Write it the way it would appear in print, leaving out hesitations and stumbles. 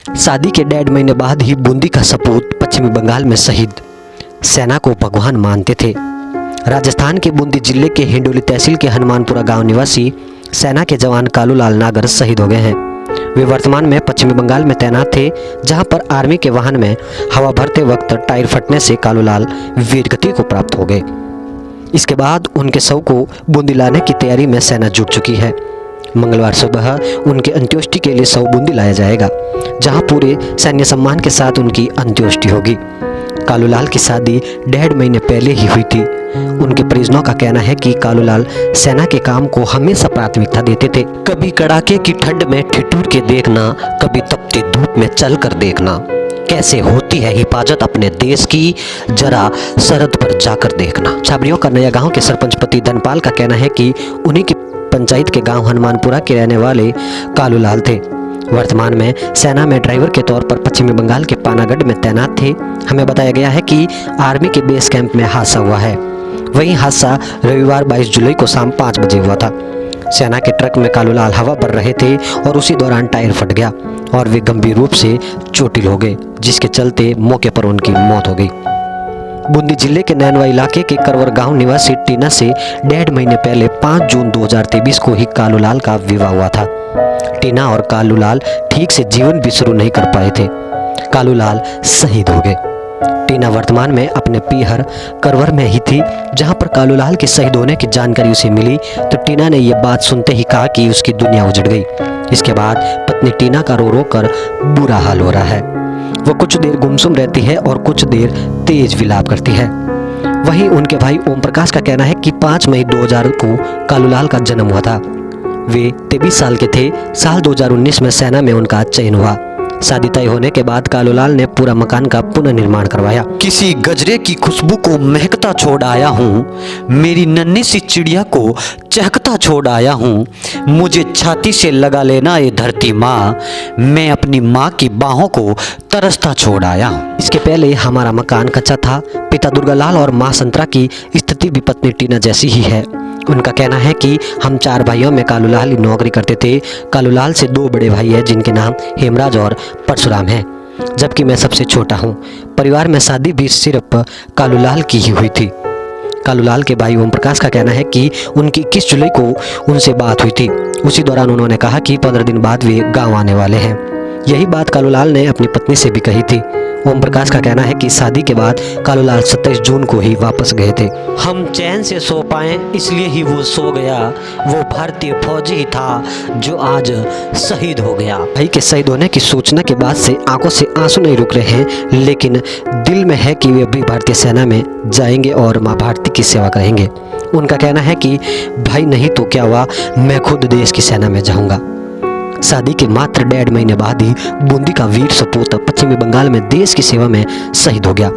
शादी के 1.5 महीने बाद ही बूंदी का सपूत पश्चिमी बंगाल में शहीद। सेना को भगवान मानते थे। राजस्थान के बूंदी जिले के हिंडोली तहसील के हनुमानपुरा गांव निवासी सेना के जवान कालूलाल नागर शहीद हो गए हैं। वे वर्तमान में पश्चिमी बंगाल में तैनात थे, जहां पर आर्मी के वाहन में हवा भरते वक्त टायर फटने से कालूलाल वीरगति को प्राप्त हो गए। इसके बाद उनके शव को बूंदी लाने की तैयारी में सेना जुट चुकी है। मंगलवार सुबह उनके अंत्येष्टि के लिए शव बूंदी लाया जाएगा, जहां पूरे सैन्य सम्मान के साथ उनकी अंत्येष्टि होगी। कालूलाल की शादी 1.5 महीने पहले ही हुई थी। उनके परिजनों का कहना है कि कालूलाल सेना के काम को हमेशा प्राथमिकता देते थे। कभी कड़ाके की ठंड में ठिठुर के देखना, कभी तपती धूप में चलकर देखना, कैसे होती है हिफाजत अपने देश की, जरा सरहद पर जाकर देखना। छाबड़ियों का नया गांव के सरपंच पति धनपाल का कहना है कि उन्हीं की पंचायत के गांव हनुमानपुरा के रहने वाले कालूलाल थे। वर्तमान में सेना में ड्राइवर के तौर पर पश्चिमी बंगाल के पानागढ़ में तैनात थे। हमें बताया गया है कि आर्मी के बेस कैंप में हादसा हुआ है। वहीं हादसा रविवार 22 जुलाई को शाम 5 बजे हुआ था। सेना के ट्रक में कालूलाल हवा भर रहे थे और उसी दौरान टायर फट गया और वे गंभीर रूप से चोटिल हो गए, जिसके चलते मौके पर उनकी मौत हो गई। बूंदी जिले के नैनवा इलाके के करवर गांव निवासी टीना से 1.5 महीने पहले 5 जून 2023 को ही कालूलाल का विवाह हुआ था। टीना और कालूलाल ठीक से जीवन भी शुरू नहीं कर पाए थे। कालूलाल शहीद हो गए। टीना वर्तमान में अपने पीहर करवर में ही थी, जहां पर कालूलाल के शहीद होने की जानकारी उसे मिली तो टीना ने यह बात सुनते ही कहा कि उसकी दुनिया उजड़ गई। इसके बाद पत्नी टीना का रो रो कर बुरा हाल हो रहा है। वो कुछ देर गुमसुम रहती है और कुछ देर तेज विलाप करती है। वहीं उनके भाई ओम प्रकाश का कहना है कि 5 मई 2000 को कालूलाल का जन्म हुआ था। वे 23 साल के थे। साल 2019 में सेना में उनका चयन हुआ। शादी तय होने के बाद कालूलाल ने पूरा मकान का पुनर्निर्माण करवाया। किसी गजरे की खुशबू को महकता छोड़ आया हूँ, मेरी नन्ही सी चिड़िया को चहकता छोड़ आया हूँ, मुझे छाती से लगा लेना ये धरती माँ, मैं अपनी माँ की बाहों को तरसता छोड़ आया हूँ। इसके पहले हमारा मकान कच्चा था। पिता दुर्गालाल और माँ संतरा की स्थिति भी पत्नी टीना जैसी ही है। उनका कहना है कि हम 4 भाइयों में कालूलाल ही नौकरी करते थे। कालूलाल से 2 बड़े भाई हैं, जिनके नाम हेमराज और परशुराम हैं, जबकि मैं सबसे छोटा हूं। परिवार में शादी भी सिर्फ कालूलाल की ही हुई थी। कालूलाल के भाई ओम प्रकाश का कहना है कि उनकी 21 जुलाई को उनसे बात हुई थी। उसी दौरान उन्होंने कहा कि 15 दिन बाद वे गाँव आने वाले हैं। यही बात कालूलाल ने अपनी पत्नी से भी कही थी। ओम प्रकाश का कहना है कि शादी के बाद कालूलाल 27 जून को ही वापस गए थे। हम चैन से सो पाए इसलिए ही वो सो गया, वो भारतीय फौजी ही था जो आज शहीद हो गया। भाई के शहीद होने की सूचना के बाद से आंखों से आंसू नहीं रुक रहे हैं, लेकिन दिल में है कि वे भी भारतीय सेना में जाएंगे और माँ भारती की सेवा करेंगे। उनका कहना है कि भाई नहीं तो क्या हुआ, मैं खुद देश की सेना में जाऊंगा। शादी के मात्र 1.5 महीने बाद ही बूंदी का वीर सपूत पश्चिमी बंगाल में देश की सेवा में शहीद हो गया।